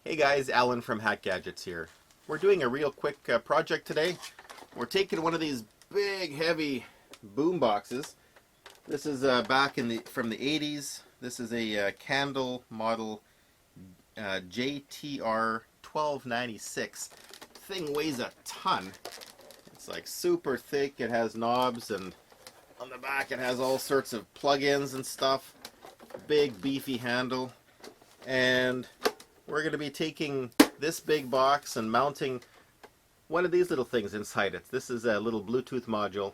Hey guys, Alan from Hack Gadgets here. We're doing a real quick project today. We're taking one of these big, heavy boom boxes. This is back from the 80s. This is a Candle model JTR 1296. Thing weighs a ton. It's like super thick. It has knobs, and on the back it has all sorts of plug-ins and stuff. Big, beefy handle. And we're going to be taking this big box and mounting one of these little things inside it. This is a little Bluetooth module,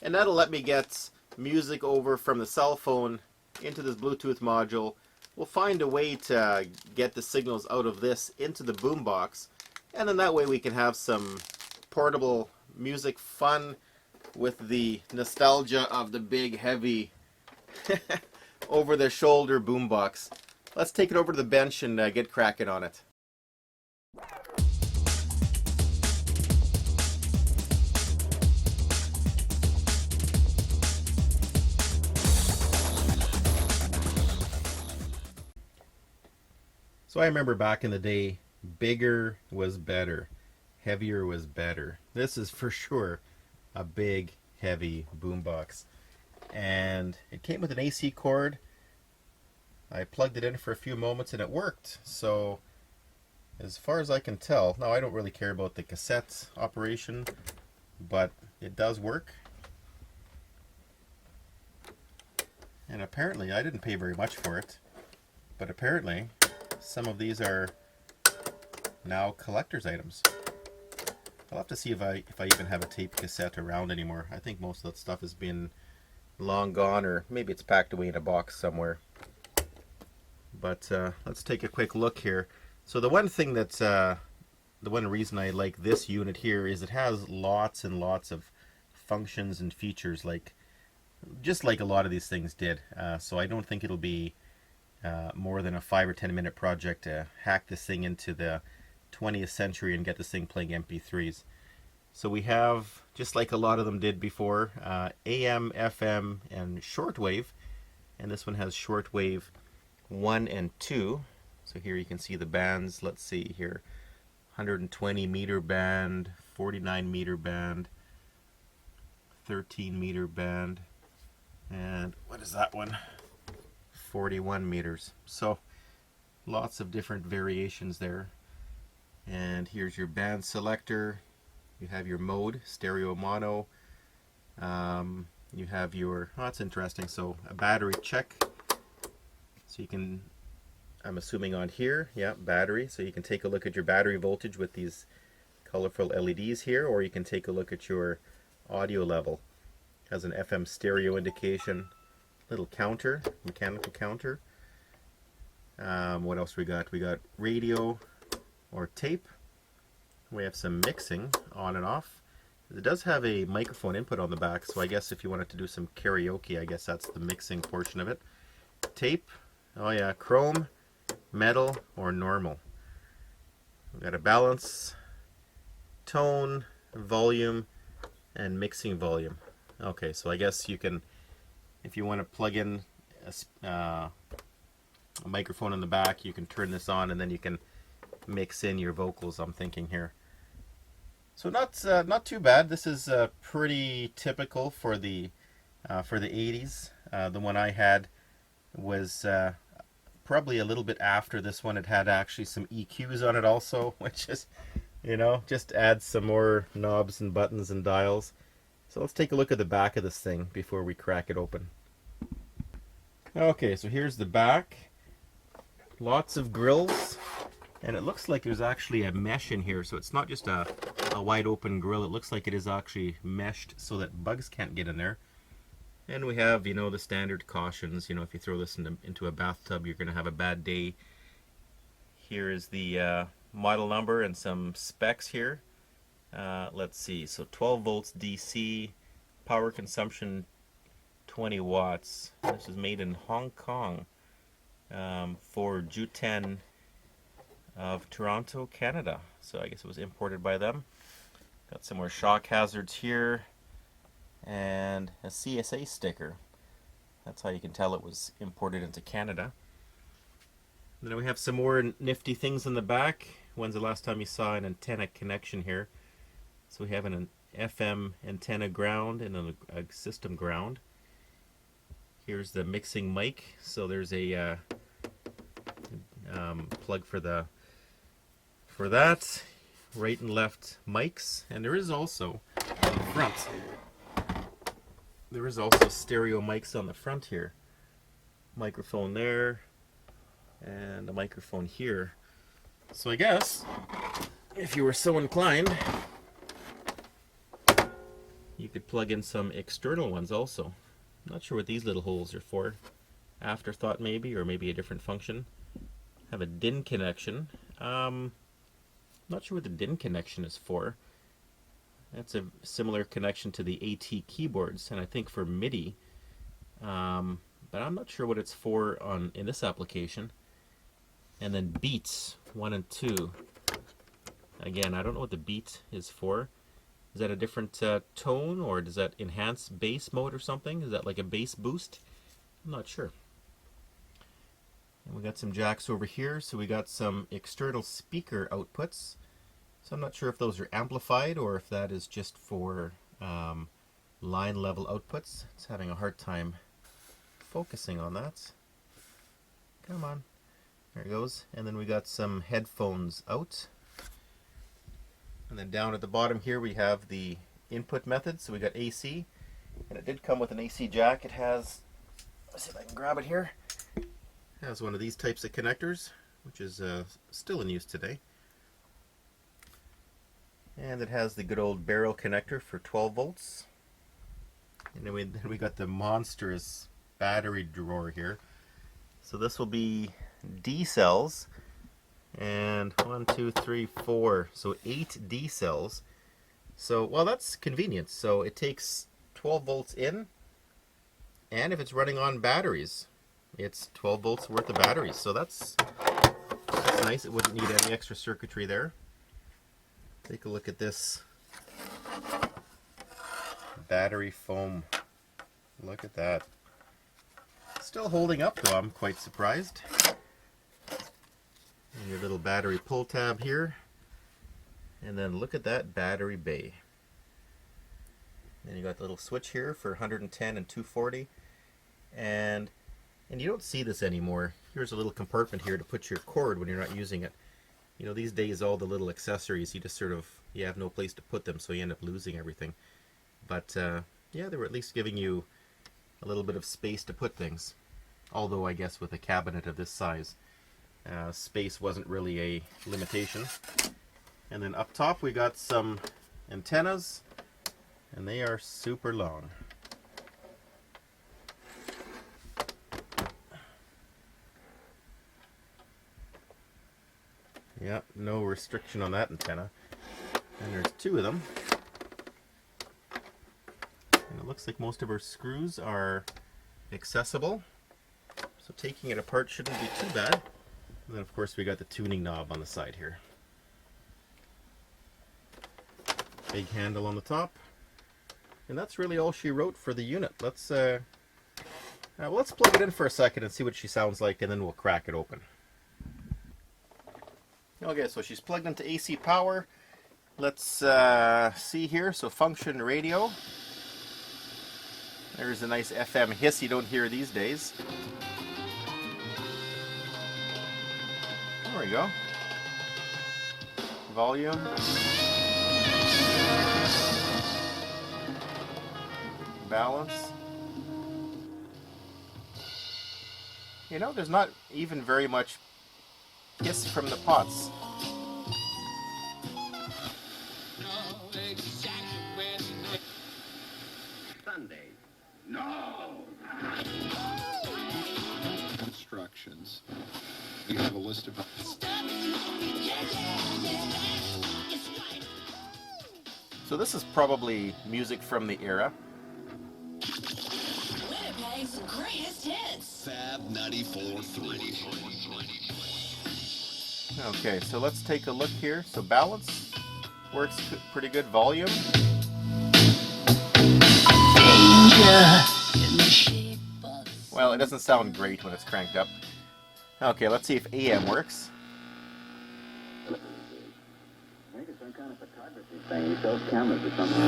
and that'll let me get music over from the cell phone into this Bluetooth module. We'll find a way to get the signals out of this into the boombox, and then that way we can have some portable music fun with the nostalgia of the big, heavy, over-the-shoulder boombox. Let's take it over to the bench and get cracking on it. So I remember back in the day, bigger was better, heavier was better. This is for sure a big, heavy boombox. And it came with an AC cord. I plugged it in for a few moments and it worked. So as far as I can tell, now I don't really care about the cassette operation, but it does work. And apparently, I didn't pay very much for it, but apparently some of these are now collector's items. I'll have to see if I even have a tape cassette around anymore. I think most of that stuff has been long gone, or maybe it's packed away in a box somewhere. But let's take a quick look here. So the one thing that's the one reason I like this unit here is it has lots and lots of functions and features, like just like a lot of these things did. So I don't think it'll be more than a 5 or 10 minute project to hack this thing into the 20th century and get this thing playing MP3s. So we have, just like a lot of them did before, AM, FM, and shortwave. And this one has shortwave 1 and 2. So here you can see the bands. Let's see here, 120 meter band, 49 meter band, 13 meter band, and what is that one? 41 meters. So lots of different variations there. And here's your band selector. You have your mode, stereo, mono. You have your, oh, that's interesting, so a battery check. So you can, I'm assuming on here, yeah, battery. So you can take a look at your battery voltage with these colorful LEDs here, or you can take a look at your audio level. It has an FM stereo indication, little counter, mechanical counter. What else we got? We got radio or tape. We have some mixing on and off. It does have a microphone input on the back, so I guess if you wanted to do some karaoke, I guess that's the mixing portion of it. Tape. Oh yeah, chrome, metal, or normal. We've got a balance, tone, volume, and mixing volume. Okay, so I guess you can, if you want to plug in a microphone in the back, you can turn this on and then you can mix in your vocals, I'm thinking here. So not too bad. This is pretty typical for the 80s. The one I had was probably a little bit after this one. It had actually some EQs on it also, which is, you know, just adds some more knobs and buttons and dials. So let's take a look at the back of this thing before we crack it open. Okay, so here's the back. Lots of grills, and it looks like there's actually a mesh in here, so it's not just a wide open grill. It looks like it is actually meshed so that bugs can't get in there. And we have, you know, the standard cautions. You know, if you throw this into a bathtub, you're going to have a bad day. Here is the model number and some specs here. Let's see, so 12 volts DC, power consumption 20 watts. This is made in Hong Kong for Jutan of Toronto, Canada. So I guess it was imported by them. Got some more shock hazards here, and a CSA sticker. That's how you can tell it was imported into Canada. And then we have some more nifty things in the back. When's the last time you saw an antenna connection here? So we have an FM antenna ground and a system ground. Here's the mixing mic. So there's a plug for that. Right and left mics, and there is also on the front. There is also stereo mics on the front here. Microphone there, and a microphone here. So I guess if you were so inclined, you could plug in some external ones also. I'm not sure what these little holes are for. Afterthought maybe, or maybe a different function. Have a DIN connection. Not sure what the DIN connection is for. That's a similar connection to the AT keyboards, and I think for MIDI. But I'm not sure what it's for in this application. And then beats 1 and 2. Again, I don't know what the beat is for. Is that a different tone, or does that enhance bass mode or something? Is that like a bass boost? I'm not sure. And we got some jacks over here, so we got some external speaker outputs. So I'm not sure if those are amplified or if that is just for line level outputs. It's having a hard time focusing on that. Come on. There it goes. And then we got some headphones out. And then down at the bottom here we have the input method. So we got AC. And it did come with an AC jack. It has, let's see if I can grab it here. It has one of these types of connectors, which is still in use today. And it has the good old barrel connector for 12 volts. And then we got the monstrous battery drawer here. So this will be D cells. And 1, 2, 3, 4. So 8 D cells. So, well, that's convenient. So it takes 12 volts in. And if it's running on batteries, it's 12 volts worth of batteries. So that's nice. It wouldn't need any extra circuitry there. Take a look at this battery foam. Look at that. Still holding up though, I'm quite surprised. And your little battery pull tab here. And then look at that battery bay. Then you got the little switch here for 110 and 240. And you don't see this anymore. Here's a little compartment here to put your cord when you're not using it. You know, these days all the little accessories, you just sort of, you have no place to put them, so you end up losing everything. But yeah, they were at least giving you a little bit of space to put things. Although I guess with a cabinet of this size, space wasn't really a limitation. And then up top we got some antennas, and they are super long. Yeah, no restriction on that antenna. And there's 2 of them. And it looks like most of our screws are accessible. So taking it apart shouldn't be too bad. And then of course we got the tuning knob on the side here. Big handle on the top. And that's really all she wrote for the unit. Let's plug it in for a second and see what she sounds like, and then we'll crack it open. Okay, so she's plugged into AC power. Let's see here. So function radio. There's a nice FM hiss you don't hear these days. There we go. Volume. Balance. You know, there's not even very much hiss from the pots. Sunday. No. Instructions. You have a list of. So this is probably music from the era. Winnipeg's greatest hits. Fab 94.3. Okay, so let's take a look here. So balance works pretty good. Volume. Well, it doesn't sound great when it's cranked up. Okay, let's see if AM works. I think it's some kind of photography thing. He sells cameras or something.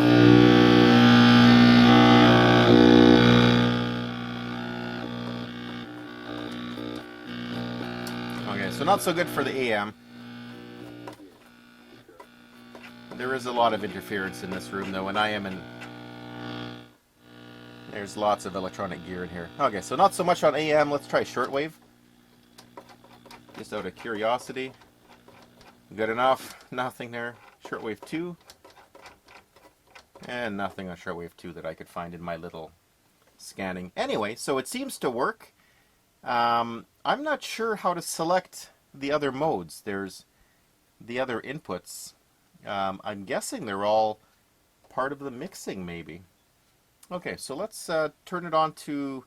Okay, so not so good for the AM. There is a lot of interference in this room though, and I am in... There's lots of electronic gear in here. Okay, so not so much on AM. Let's try shortwave. Just out of curiosity. Good enough. Nothing there. Shortwave 2. And nothing on shortwave 2 that I could find in my little scanning. Anyway, so it seems to work. I'm not sure how to select the other modes. There's the other inputs. I'm guessing they're all part of the mixing, maybe. Okay, so let's turn it on to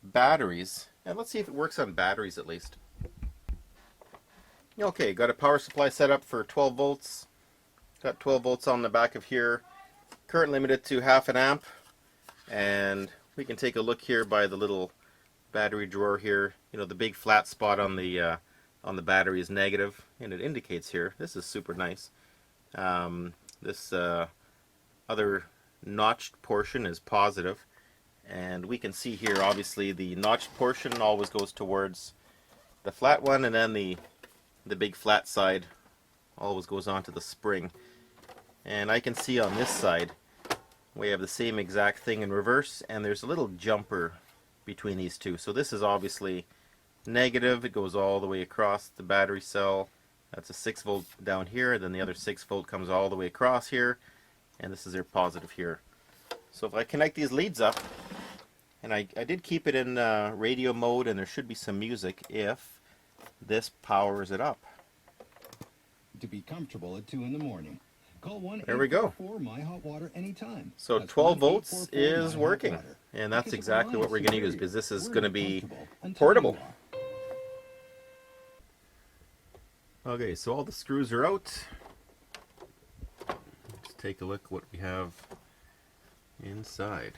batteries. And let's see if it works on batteries at least. Okay, got a power supply set up for 12 volts. Got 12 volts on the back of here. Current limited to 1/2 amp. And we can take a look here by the little battery drawer here. You know, the big flat spot on the battery is negative, and it indicates here. This is super nice. This other notched portion is positive, and we can see here obviously the notched portion always goes towards the flat one, and then the big flat side always goes onto the spring. And I can see on this side we have the same exact thing in reverse, and there's a little jumper between these two. So this is obviously negative. It goes all the way across the battery cell. That's a 6 volt down here, then the other 6 volt comes all the way across here, and this is their positive here. So if I connect these leads up, and I did keep it in radio mode, and there should be some music if this powers it up. To be comfortable at 2 in the morning. Call 1 There we go. My Hot Water anytime. So That's 12 volts 1-844 is My Hot working, Water. and that's Because it exactly what relies we're going to use, superior. because this is We're going to be comfortable until portable. you are. Okay, so all the screws are out. Let's take a look what we have inside.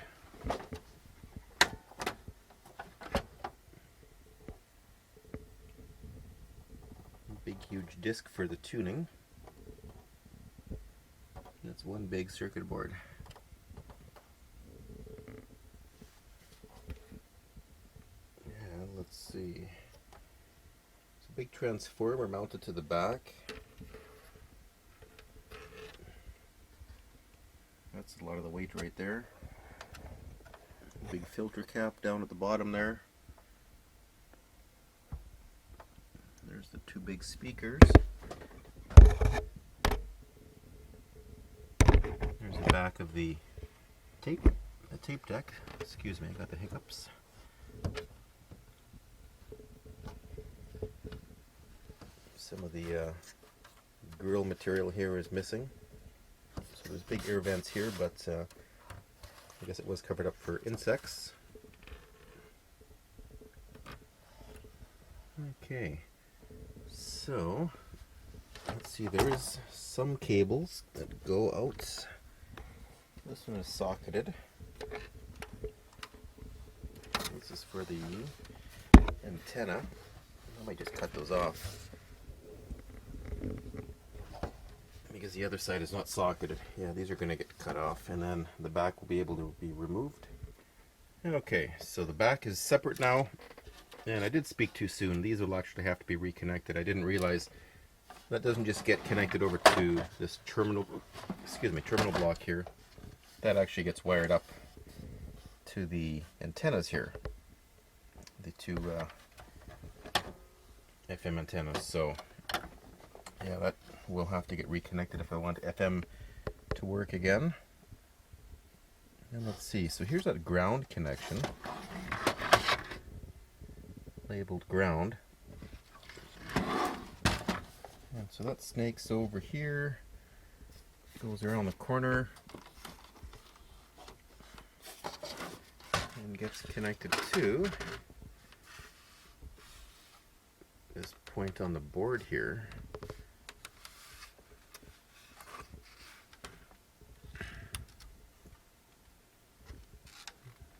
Big huge disc for the tuning. That's one big circuit board. Yeah, let's see. It's a big transformer mounted to the back. That's a lot of the weight right there. Big filter cap down at the bottom there. There's the two big speakers. There's the back of the tape deck. Excuse me, I got the hiccups. Some of the grill material here is missing. So there's big air vents here, but I guess it was covered up for insects. Okay, so let's see, there is some cables that go out. This one is socketed. This is for the antenna. I might just cut those off, because the other side is not socketed. Yeah, these are going to get cut off, and then the back will be able to be removed. Okay, so the back is separate now, and I did speak too soon. These will actually have to be reconnected. I didn't realize that doesn't just get connected over to this terminal block here. That actually gets wired up to the antennas here, the two FM antennas. So yeah, that will have to get reconnected if I want FM to work again. And let's see, so here's that ground connection, labeled ground. And so that snakes over here, goes around the corner, and gets connected to this point on the board here.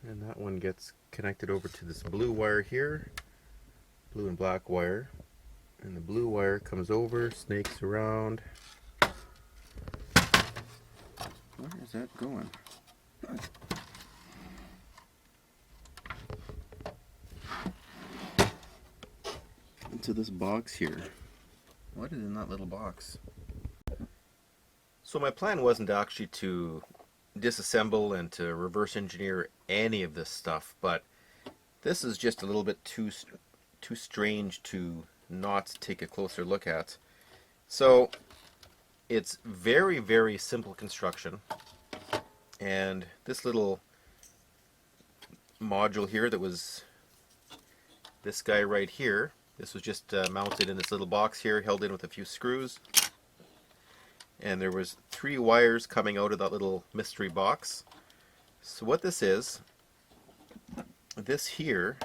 And that one gets connected over to this blue wire here. blue and black wire, and the blue wire comes over, snakes around. Where is that going? Into this box here. What is in that little box? So my plan wasn't actually to disassemble and to reverse engineer any of this stuff, but this is just a little bit too strange to not take a closer look at. So it's very, very simple construction, and this little module here that was this guy right here, this was just mounted in this little box here, held in with a few screws, and there was 3 wires coming out of that little mystery box. So what this is, this here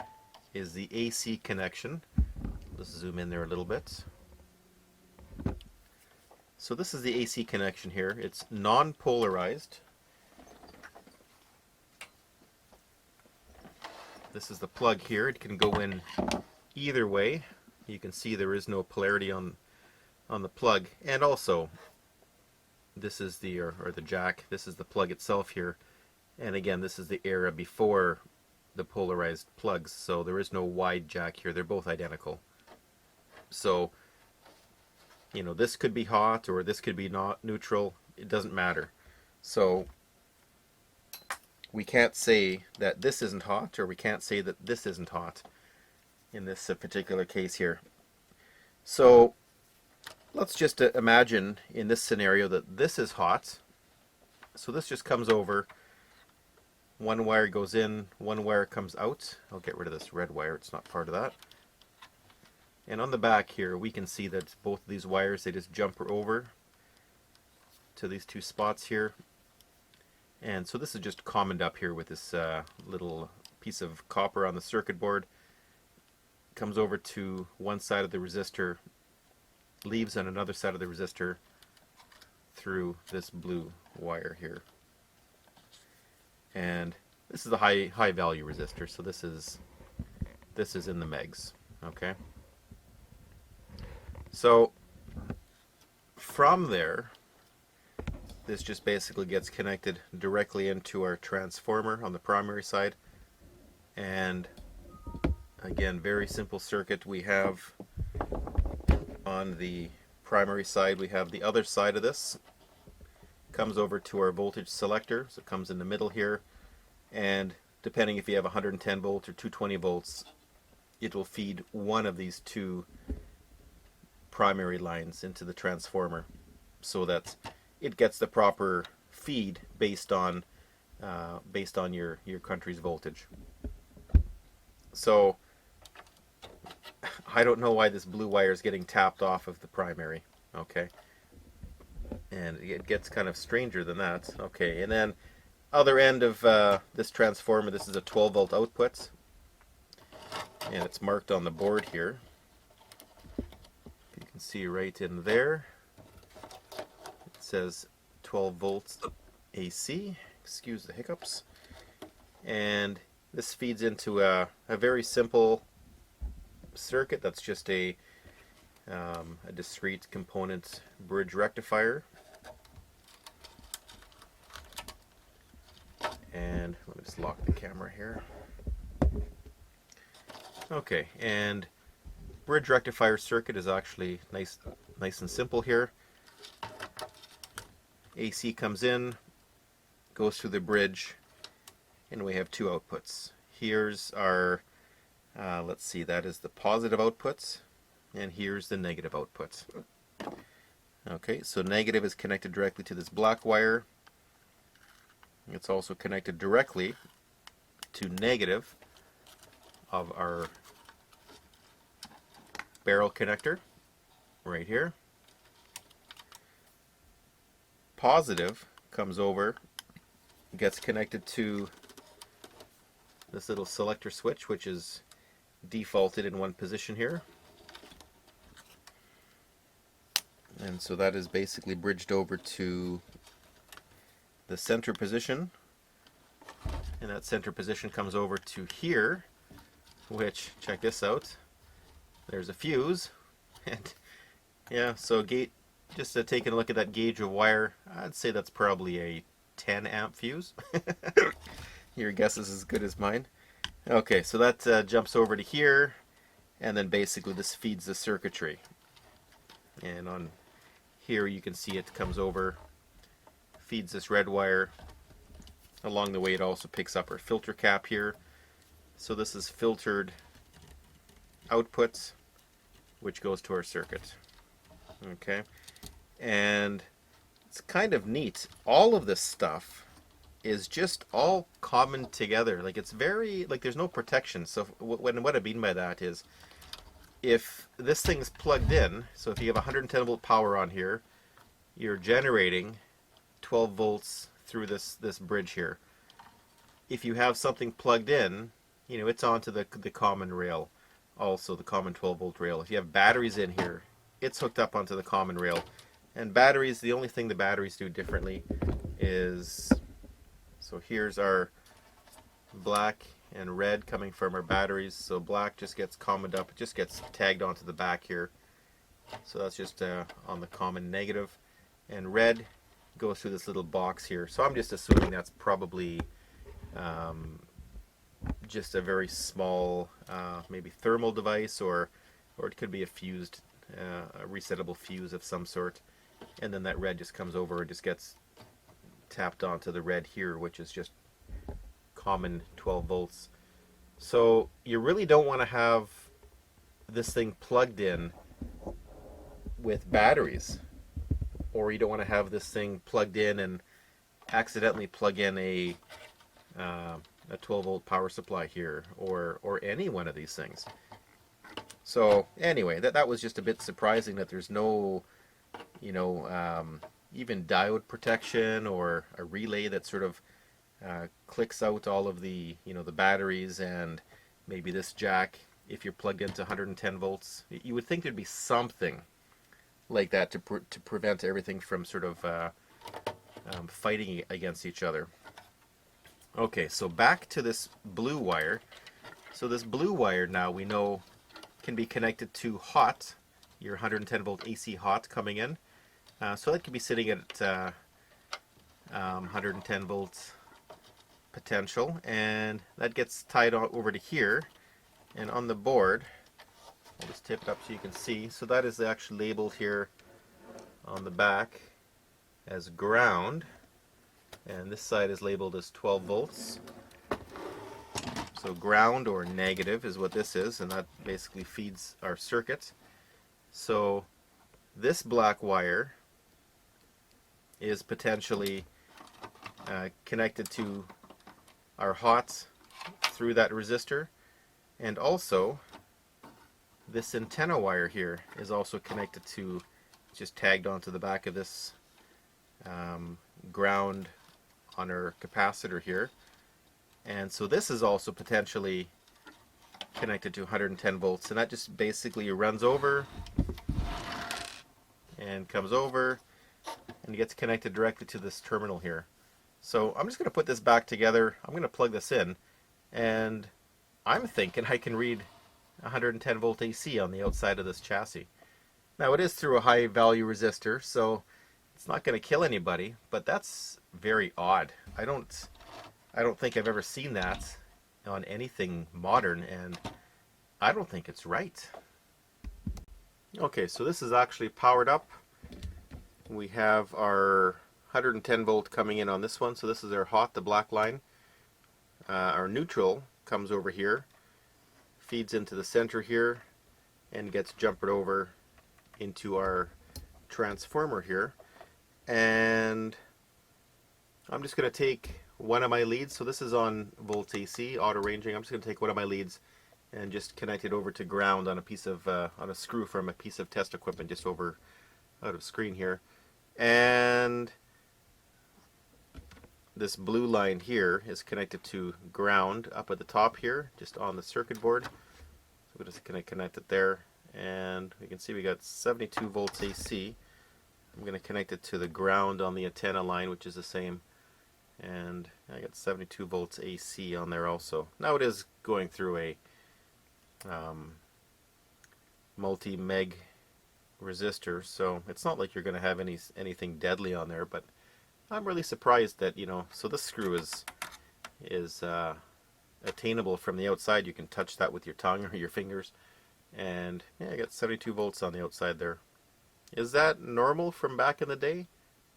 is the AC connection. Let's zoom in there a little bit. So this is the AC connection here. It's non-polarized. This is the plug here. It can go in either way. You can see there is no polarity on the plug. And also, this is the or the jack. This is the plug itself here. And again, this is the era before the polarized plugs. So there is no wide jack here. They're both identical. So, you know, this could be hot or this could be not neutral. It doesn't matter. So we can't say that this isn't hot, or we can't say that this isn't hot in this particular case here. So let's just imagine in this scenario that this is hot. So this just comes over, one wire goes in, one wire comes out. I'll get rid of this red wire, it's not part of that. And on the back here we can see that both of these wires, they just jump over to these 2 spots here. And so this is just commoned up here with this little piece of copper on the circuit board. Comes over to one side of the resistor, leaves on another side of the resistor through this blue wire here. And this is a high value resistor, so this is in the megs, okay? So from there, this just basically gets connected directly into our transformer on the primary side. And again, very simple circuit. We have on the primary side, we have the other side of this. Comes over to our voltage selector, so it comes in the middle here. And depending if you have 110 volts or 220 volts, it will feed one of these 2 primary lines into the transformer, so that it gets the proper feed based on your country's voltage. So I don't know why this blue wire is getting tapped off of the primary, okay? And it gets kind of stranger than that, okay? And then other end of this transformer, this is a 12 volt output, and it's marked on the board here. You can see right in there. Says 12 volts AC, excuse the hiccups, and this feeds into a very simple circuit that's just a discrete component bridge rectifier. And let me just lock the camera here. Okay, and bridge rectifier circuit is actually nice and simple here. AC comes in, goes through the bridge, and we have 2 outputs. Here's our, let's see, that is the positive outputs, and here's the negative outputs. Okay, so negative is connected directly to this black wire. It's also connected directly to negative of our barrel connector right here. Positive comes over, gets connected to this little selector switch, which is defaulted in one position here. And so that is basically bridged over to the center position. And that center position comes over to here, which, check this out, There's a fuse, and yeah, so just taking a look at that gauge of wire, I'd say that's probably a 10 amp fuse. Your guess is as good as mine. Okay, so that jumps over to here, and then basically this feeds the circuitry. And on here you can see it comes over, feeds this red wire. Along the way it also picks up our filter cap here. So this is filtered outputs, which goes to our circuit. Okay, and it's kind of neat. All of this stuff is just all common together. Like, it's very, like, there's no protection. So what I mean by that is, if this thing's plugged in, so if you have 110 volt power on here, you're generating 12 volts through this bridge here. If you have something plugged in, you know, it's onto the common rail, also the common 12 volt rail. If you have batteries in here, it's hooked up onto the common rail. And batteries, the only thing the batteries do differently is, so here's our black and red coming from our batteries. So black just gets commoned up, it just gets tagged onto the back here. So that's just on the common negative. And red goes through this little box here. So I'm just assuming that's probably just a very small, maybe thermal device, or it could be a fused, a resettable fuse of some sort. And then that red just comes over and just gets tapped onto the red here, which is just common 12 volts. So you really don't want to have this thing plugged in with batteries, or you don't want to have this thing plugged in and accidentally plug in a 12 volt power supply here, or any one of these things. So anyway, that was just a bit surprising that there's no, you know, even diode protection or a relay that sort of clicks out all of the, you know, the batteries, and maybe this jack, if you're plugged into 110 volts. You would think there'd be something like that to prevent everything from sort of fighting against each other. Okay, so back to this blue wire. So this blue wire now we know can be connected to hot, your 110 volt AC hot coming in. So that could be sitting at 110 volts potential, and that gets tied over to here. And on the board, I'll just tip it up so you can see. So that is actually labeled here on the back as ground, and this side is labeled as 12 volts. So ground or negative is what this is, and that basically feeds our circuit. So this black wire is potentially connected to our hot through that resistor, and also this antenna wire here is also connected to, just tagged onto the back of this ground on our capacitor here. And so this is also potentially connected to 110 volts, and that just basically runs over and comes over and gets connected directly to this terminal here. So I'm just going to put this back together. I'm going to plug this in, and I'm thinking I can read 110 volt AC on the outside of this chassis. Now it is through a high value resistor, so it's not going to kill anybody, but that's very odd. I don't think I've ever seen that on anything modern, and I don't think it's right. Okay, so this is actually powered up. We have our 110 volt coming in on this one, so this is our hot, the black line. Our neutral comes over here, feeds into the center here, and gets jumped over into our transformer here. And I'm just going to take one of my leads, so this is on volts AC, auto ranging. I'm just going to take one of my leads and just connect it over to ground on a piece of, on a screw from a piece of test equipment just over out of screen here. And this blue line here is connected to ground up at the top here, just on the circuit board. So we're just going to connect it there, and we can see we got 72 volts AC. I'm going to connect it to the ground on the antenna line, which is the same, and I got 72 volts AC on there also. Now it is going through a multi-meg resistor, so it's not like you're going to have anything deadly on there. But I'm really surprised that, you know, so this screw is attainable from the outside. You can touch that with your tongue or your fingers, and yeah, I got 72 volts on the outside there. Is that normal from back in the day,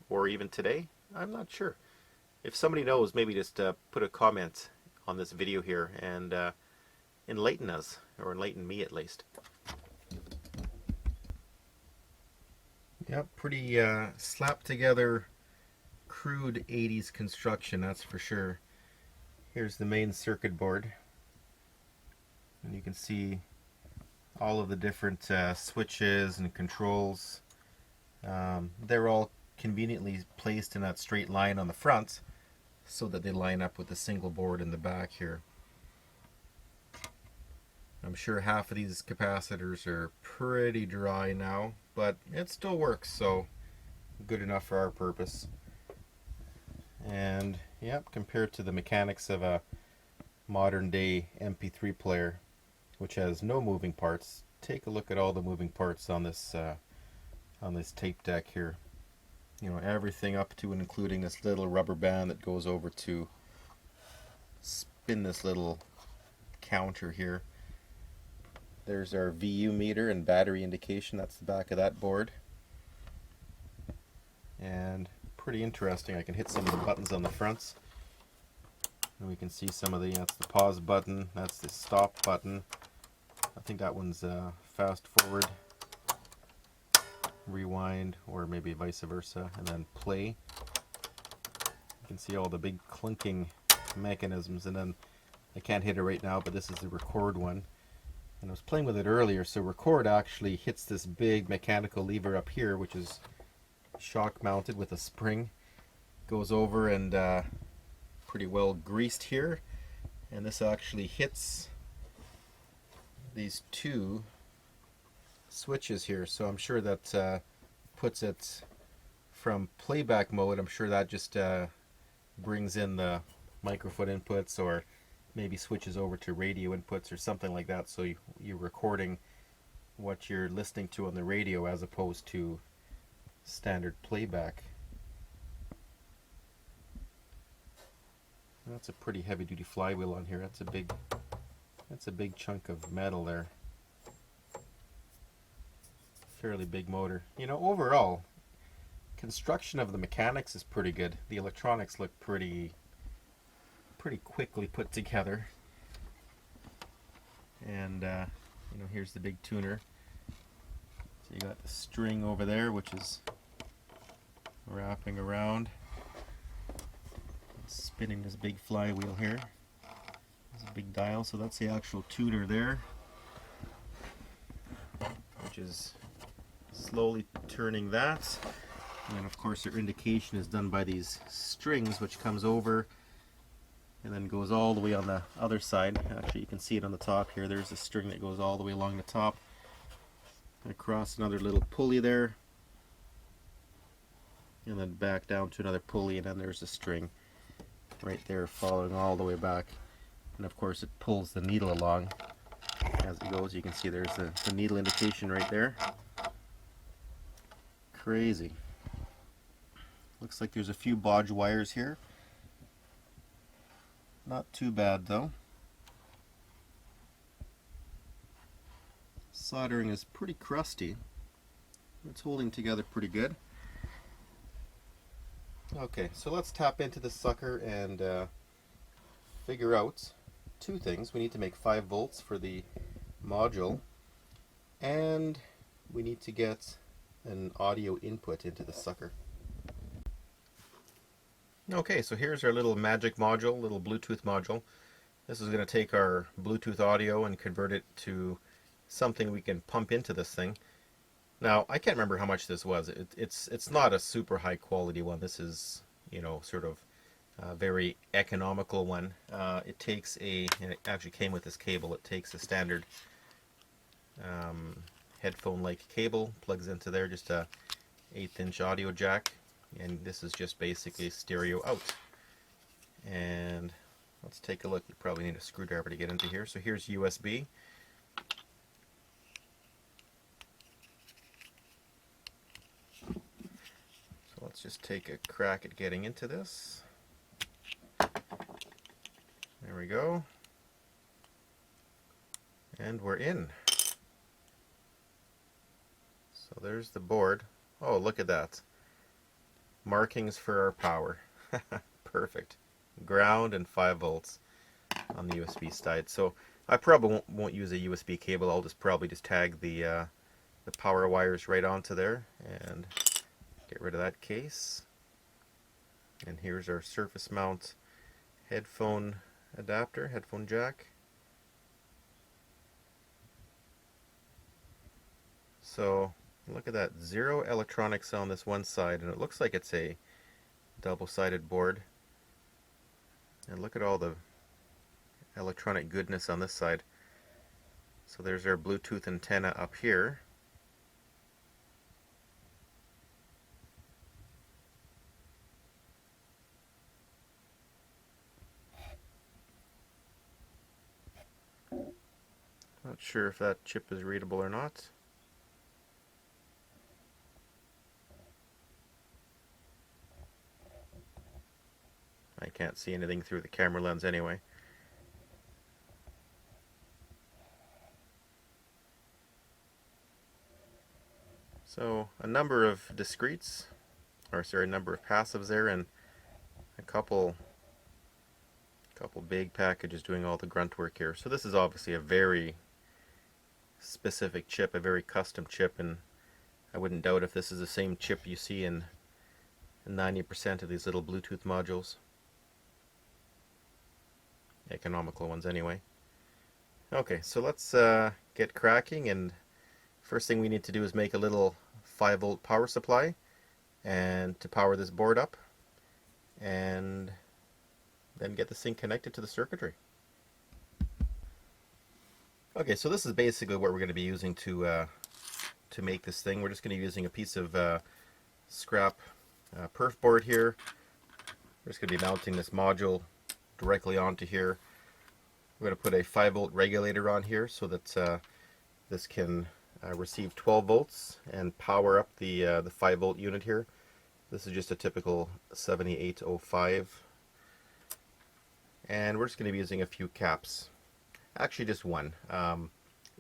or even today? I'm not sure. If somebody knows, maybe just put a comment on this video here and enlighten us, or enlighten me at least. Yep, pretty slapped together, crude 80s construction, that's for sure. Here's the main circuit board, and you can see all of the different switches and controls. They're all conveniently placed in that straight line on the front so that they line up with the single board in the back here. I'm sure half of these capacitors are pretty dry now, but it still works, so good enough for our purpose. And yep, compared to the mechanics of a modern day MP3 player, which has no moving parts, take a look at all the moving parts on this tape deck here. You know, everything up to and including this little rubber band that goes over to spin this little counter here. There's our VU meter and battery indication. That's the back of that board. And pretty interesting. I can hit some of the buttons on the fronts, and we can see some of that's the pause button, that's the stop button. I think that one's fast forward, rewind, or maybe vice versa, and then play. You can see all the big clunking mechanisms, and then I can't hit it right now, but this is the record one. And I was playing with it earlier, so record actually hits this big mechanical lever up here, which is shock mounted with a spring. Goes over and pretty well greased here, and this actually hits these two switches here, so I'm sure that puts it from playback mode. I'm sure that just brings in the microphone inputs, or maybe switches over to radio inputs or something like that, so you're recording what you're listening to on the radio as opposed to standard playback. That's a pretty heavy duty flywheel on here. That's a big chunk of metal there. Fairly big motor. You know, overall construction of the mechanics is pretty good. The electronics look pretty quickly put together. And you know, here's the big tuner. So you got the string over there, which is wrapping around, spinning this big flywheel here. There's a big dial, so that's the actual tuner there, which is slowly turning that. And then of course their indication is done by these strings, which comes over and then goes all the way on the other side. Actually, you can see it on the top here. There's a string that goes all the way along the top, across another little pulley there, and then back down to another pulley, and then there's a string right there following all the way back. And of course it pulls the needle along as it goes. You can see there's the needle indication right there. Crazy. Looks like there's a few bodge wires here. Not too bad though. Soldering is pretty crusty. It's holding together pretty good. Okay, so let's tap into this sucker and figure out two things. We need to make 5 volts for the module, and we need to get an audio input into the sucker. Okay, so here's our little magic module, little Bluetooth module. This is going to take our Bluetooth audio and convert it to something we can pump into this thing. Now, I can't remember how much this was. It's not a super high quality one. This is, you know, sort of a very economical one. It takes and it actually came with this cable. It takes a standard headphone-like cable, plugs into there, just a 1/8 inch audio jack, and this is just basically stereo out. And let's take a look. You probably need a screwdriver to get into here. So here's USB. let's just take a crack at getting into this. There we go. And we're in. So there's the board. Oh, look at that. Markings for our power. Perfect. Ground and 5 volts on the USB side. So I probably won't use a USB cable. I'll just probably just tag the power wires right onto there and get rid of that case. And here's our surface mount headphone adapter, headphone jack. So look at that, 0 electronics on this one side, and it looks like it's a double-sided board. And look at all the electronic goodness on this side. So there's our Bluetooth antenna up here. Not sure if that chip is readable or not. I can't see anything through the camera lens anyway. So a number of discretes, or sorry, a number of passives there, and a couple big packages doing all the grunt work here. So this is obviously a very specific chip, a very custom chip, and I wouldn't doubt if this is the same chip you see in 90% of these little Bluetooth modules. Economical ones anyway. Okay, so let's get cracking, and first thing we need to do is make a little 5 volt power supply and to power this board up, and then get this thing connected to the circuitry. Okay, so this is basically what we're going to be using to make this thing. We're just going to be using a piece of scrap perf board here. We're just going to be mounting this module directly onto here. We're going to put a 5 volt regulator on here so that this can receive 12 volts and power up the 5 volt unit here. This is just a typical 7805, and we're just going to be using a few caps. Actually just one.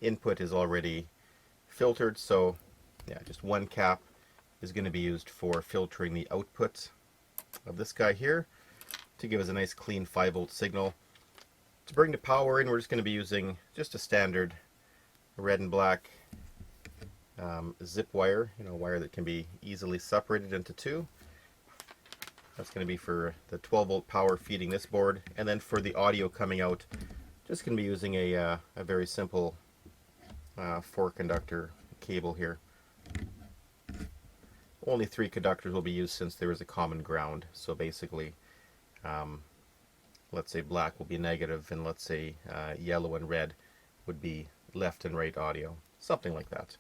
Input is already filtered, so yeah, just one cap is going to be used for filtering the output of this guy here to give us a nice clean 5 volt signal. To bring the power in, we're just going to be using just a standard red and black zip wire, wire that can be easily separated into two. That's going to be for the 12 volt power feeding this board, and then for the audio coming out, just going to be using a very simple 4 conductor cable here. Only 3 conductors will be used since there is a common ground. So basically, let's say black will be negative, and let's say yellow and red would be left and right audio, something like that.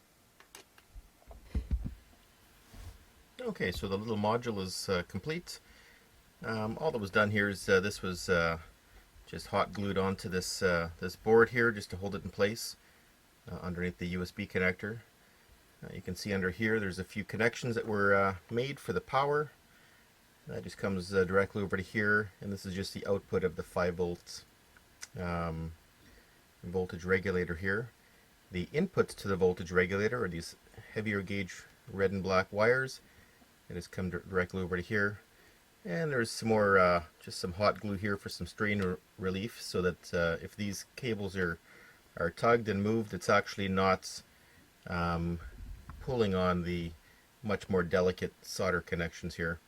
Okay, so the little module is complete. All that was done here is this was just hot glued onto this this board here just to hold it in place underneath the USB connector. You can see under here there's a few connections that were made for the power. That just comes directly over to here, and this is just the output of the 5 volt voltage regulator here. The inputs to the voltage regulator are these heavier gauge red and black wires. It has come directly over to here, and there's some more just some hot glue here for some strain relief, so that if these cables are tugged and moved, it's actually not pulling on the much more delicate solder connections here.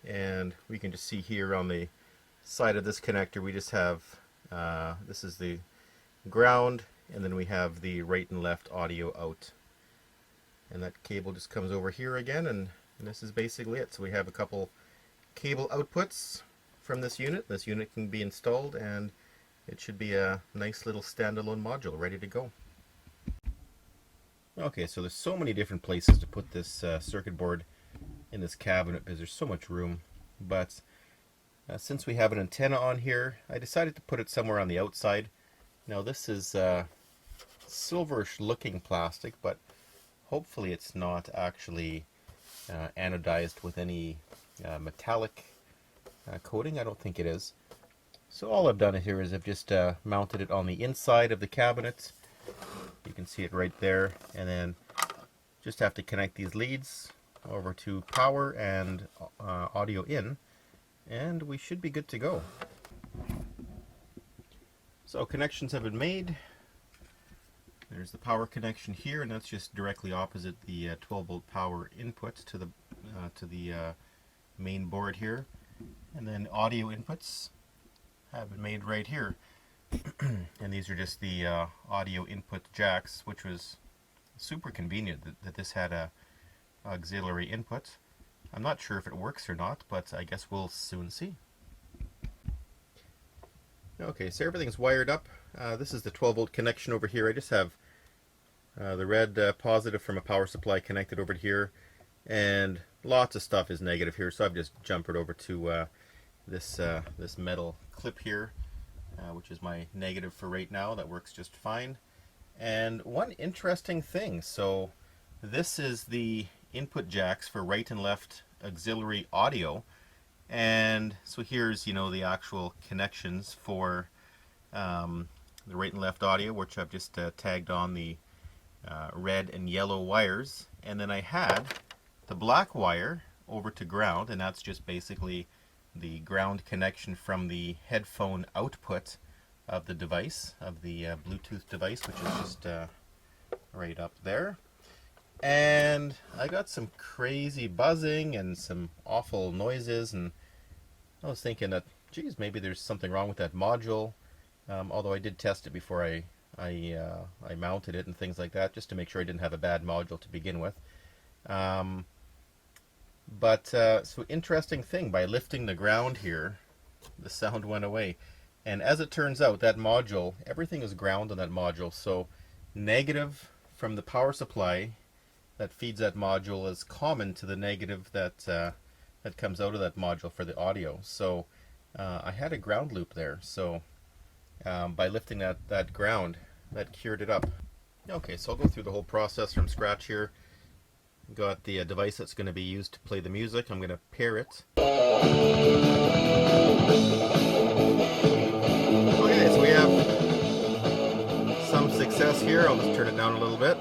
And we can just see here on the side of this connector, we just have this is the ground, and then we have the right and left audio out, and that cable just comes over here again, and this is basically it. So we have a couple cable outputs from this unit. This unit can be installed, and it should be a nice little standalone module ready to go. Okay, so there's so many different places to put this circuit board in this cabinet because there's so much room, but since we have an antenna on here, I decided to put it somewhere on the outside. Now this is silverish looking plastic, but hopefully it's not actually anodized with any metallic coating. I don't think it is. So all I've done here is I've just mounted it on the inside of the cabinet. You can see it right there, and then just have to connect these leads over to power and audio in, and we should be good to go. So connections have been made. There's the power connection here, and that's just directly opposite the 12-volt power input to the main board here. And then audio inputs have been made right here. And these are just the audio input jacks, which was super convenient that this had a auxiliary input. I'm not sure if it works or not, but I guess we'll soon see. Okay, so everything's wired up. This is the 12-volt connection over here. I just have the red positive from a power supply connected over here, and lots of stuff is negative here, so I've just jumped it over to this metal clip here, which is my negative for right now. That works just fine. And one interesting thing, so this is the input jacks for right and left auxiliary audio, and so here's, you know, the actual connections for the right and left audio, which I've just tagged on the red and yellow wires, and then I had the black wire over to ground, and that's just basically the ground connection from the headphone output of the device, of the Bluetooth device, which is just right up there. And I got some crazy buzzing and some awful noises, and I was thinking that, geez, maybe there's something wrong with that module. Although I did test it before I mounted it and things like that, just to make sure I didn't have a bad module to begin with. So interesting thing, by lifting the ground here, the sound went away. And as it turns out, that module, everything is ground on that module. So negative from the power supply that feeds that module is common to the negative that that comes out of that module for the audio. So I had a ground loop there. So by lifting that ground, that cured it up. Okay, so I'll go through the whole process from scratch here. Got the device that's going to be used to play the music. I'm going to pair it. Okay, so we have some success here. I'll just turn it down a little bit.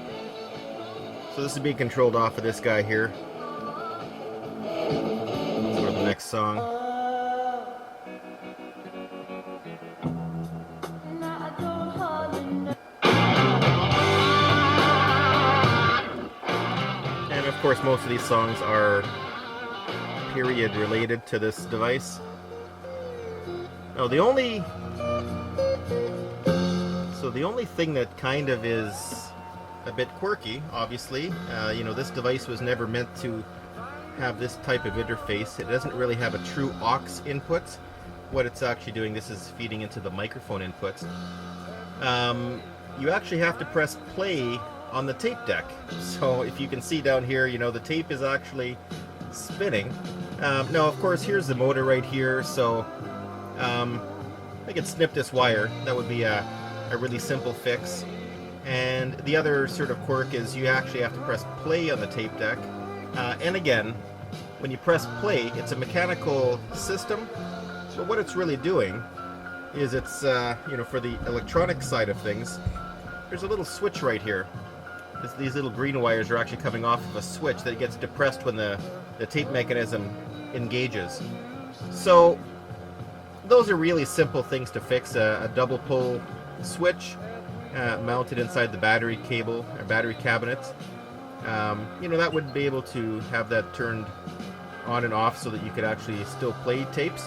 So this is being controlled off of this guy here. Let's go to the next song. And of course, most of these songs are period related to this device. Now the only thing that kind of is a bit quirky, obviously, you know, this device was never meant to have this type of interface. It doesn't really have a true aux input. What it's actually doing, this is feeding into the microphone input. You actually have to press play on the tape deck. So if you can see down here, you know, the tape is actually spinning. Now, of course, here's the motor right here, so I could snip this wire. That would be a really simple fix. And the other sort of quirk is you actually have to press play on the tape deck. And again, when you press play, it's a mechanical system. But what it's really doing is it's, you know, for the electronic side of things, there's a little switch right here. These little green wires are actually coming off of a switch that gets depressed when the tape mechanism engages. So those are really simple things to fix. A double pole switch mounted inside the battery cable or battery cabinet. You know, that would be able to have that turned on and off so that you could actually still play tapes.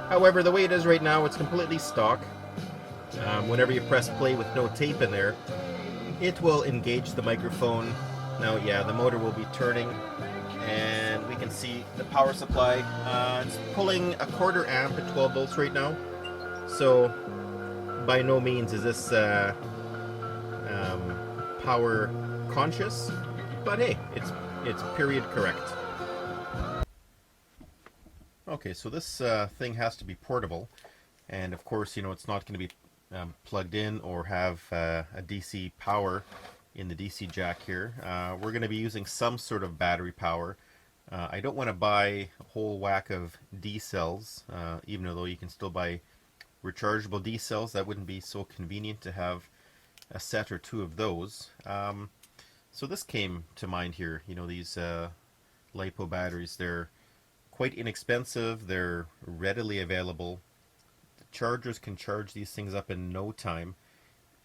However, the way it is right now, it's completely stock. Whenever you press play with no tape in there, it will engage the microphone. Now, yeah, the motor will be turning, and we can see the power supply. It's pulling a 1/4 amp at 12 volts right now. So, by no means is this power conscious, but hey, it's period correct. Okay, so this thing has to be portable, and of course, you know, it's not going to be plugged in or have a DC power in the DC jack here. We're going to be using some sort of battery power. I don't want to buy a whole whack of D cells, even though you can still buy rechargeable D cells. That wouldn't be so convenient to have a set or two of those. So this came to mind here. You know, these LiPo batteries, they're quite inexpensive, they're readily available. The chargers can charge these things up in no time,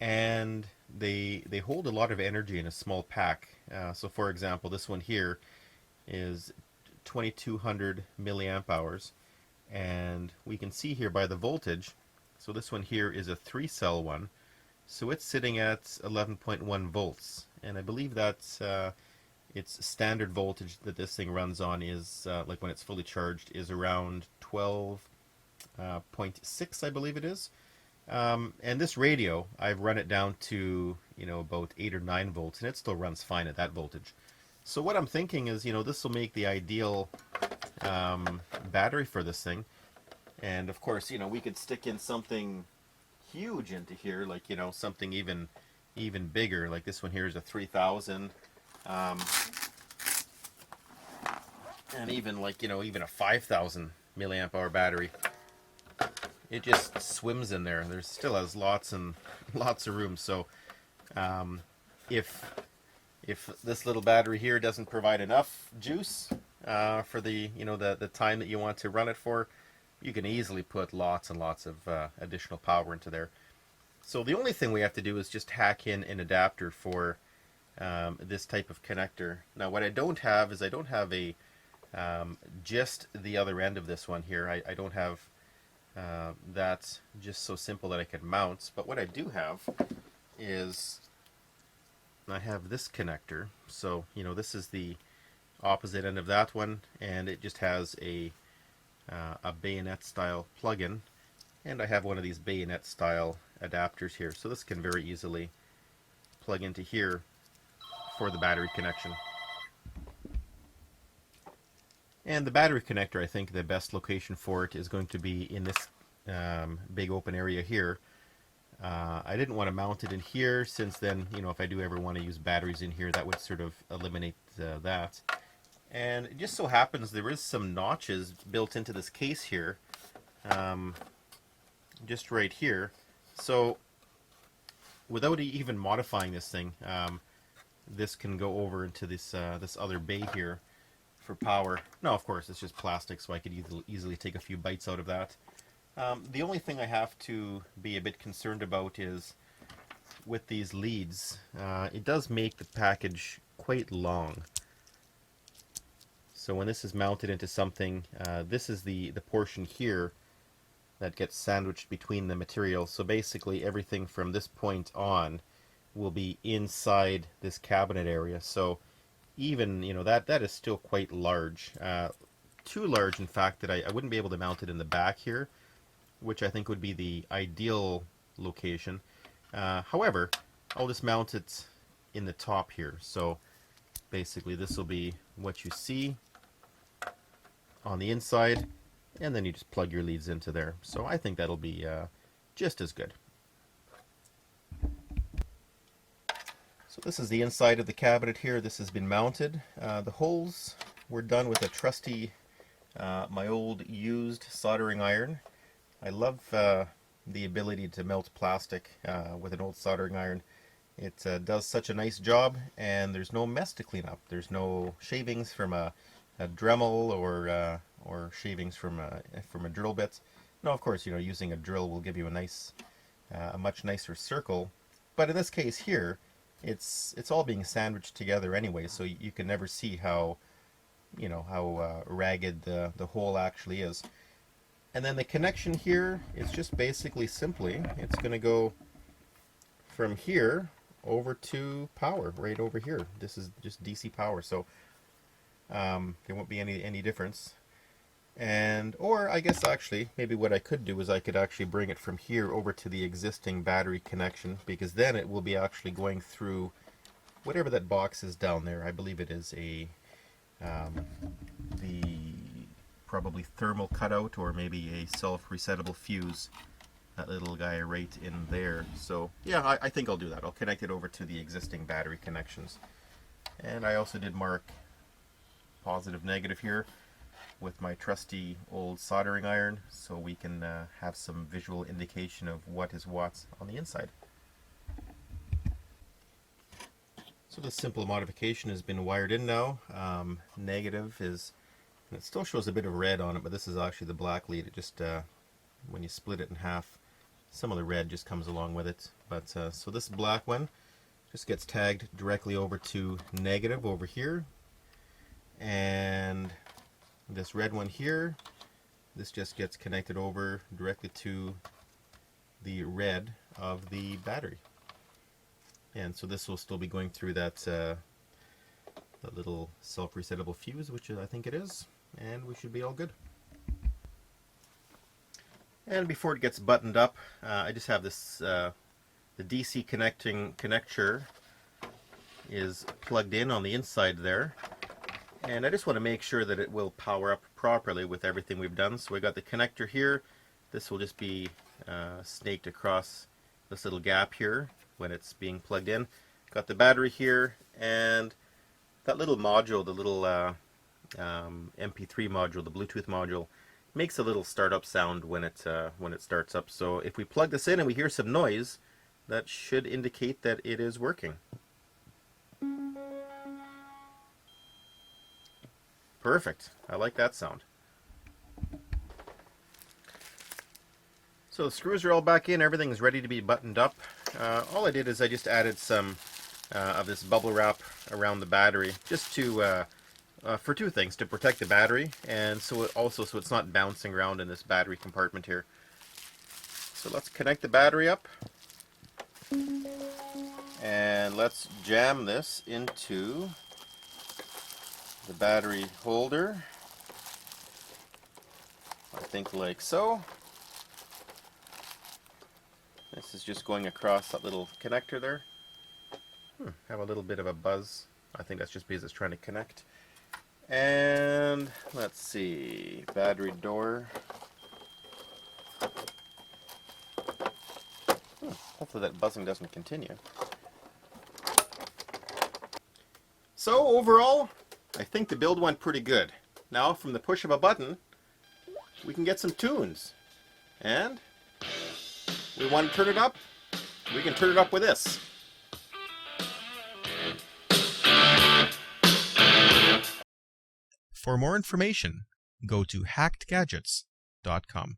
and they hold a lot of energy in a small pack. So for example, this one here is 2200 milliamp hours, and we can see here by the voltage, so this one here is a 3-cell one, so it's sitting at 11.1 volts, and I believe that's its standard voltage that this thing runs on is, like when it's fully charged, is around 12.6, I believe it is. And this radio, I've run it down to, you know, about 8 or 9 volts, and it still runs fine at that voltage. So what I'm thinking is, you know, this will make the ideal battery for this thing. And of course, you know, we could stick in something huge into here, like, you know, something even bigger. Like this one here is a 3000, and even, like, you know, even a 5000 milliamp hour battery. It just swims in there. There still has lots and lots of room. So if this little battery here doesn't provide enough juice for the, you know, the time that you want to run it for, you can easily put lots and lots of additional power into there. So the only thing we have to do is just hack in an adapter for this type of connector. Now what I don't have is, I don't have a just the other end of this one here. I don't have that just so simple that I can mount. But what I do have is, I have this connector. So, you know, this is the opposite end of that one, and it just has a bayonet style plug-in, and I have one of these bayonet style adapters here. So this can very easily plug into here for the battery connection. And the battery connector, I think the best location for it is going to be in this big open area here. I didn't want to mount it in here, since then, you know, if I do ever want to use batteries in here, that would sort of eliminate that. And it just so happens there is some notches built into this case here, just right here. So without even modifying this thing, this can go over into this this other bay here for power. Now, of course, it's just plastic, so I could easily take a few bites out of that. The only thing I have to be a bit concerned about is with these leads. It does make the package quite long. So when this is mounted into something, this is the portion here that gets sandwiched between the material. So basically everything from this point on will be inside this cabinet area. So even, you know, that is still quite large. Too large, in fact, that I wouldn't be able to mount it in the back here, which I think would be the ideal location. However, I'll just mount it in the top here. So basically this will be what you see on the inside, and then you just plug your leads into there. So I think that'll be just as good. So this is the inside of the cabinet here. This has been mounted. The holes were done with a trusty, my old used soldering iron. I love the ability to melt plastic with an old soldering iron. It does such a nice job, and there's no mess to clean up. There's no shavings from a Dremel or shavings from a drill bit. Now, of course, you know, using a drill will give you a much nicer circle. But in this case here, it's all being sandwiched together anyway, so you can never see how, you know, how ragged the hole actually is. And then the connection here is just basically simply, it's going to go from here over to power, right over here. This is just DC power, so there won't be any difference. And, or I guess actually, maybe what I could do is I could actually bring it from here over to the existing battery connection, because then it will be actually going through whatever that box is down there. I believe it is a the probably thermal cutout, or maybe a self-resettable fuse. That little guy right in there. So yeah, I think I'll do that. I'll connect it over to the existing battery connections. And I also did mark positive negative here with my trusty old soldering iron, so we can have some visual indication of what is what's on the inside. So this simple modification has been wired in now. Negative is, and it still shows a bit of red on it, but this is actually the black lead. It just, when you split it in half, some of the red just comes along with it. But so this black one just gets tagged directly over to negative over here, and this red one here, this just gets connected over directly to the red of the battery. And so this will still be going through that little self-resettable fuse, which I think it is, and we should be all good. And before it gets buttoned up, I just have this, the DC connector is plugged in on the inside there, and I just want to make sure that it will power up properly with everything we've done. So we got the connector here. This will just be snaked across this little gap here when it's being plugged in. Got the battery here, and that little module, the little MP3 module, the Bluetooth module, makes a little startup sound when it starts up. So if we plug this in and we hear some noise, that should indicate that it is working. Perfect. I like that sound. So the screws are all back in, everything is ready to be buttoned up. All I did is I just added some of this bubble wrap around the battery, just to for two things: to protect the battery, and so it's not bouncing around in this battery compartment here. So let's connect the battery up, and let's jam this into the battery holder. I think like so. This is just going across that little connector there. Have a little bit of a buzz. I think that's just because it's trying to connect. And let's see, battery door. Hopefully that buzzing doesn't continue. So overall, I think the build went pretty good. Now from the push of a button, we can get some tunes. And we want to turn it up, we can turn it up with this. For more information, go to hackedgadgets.com.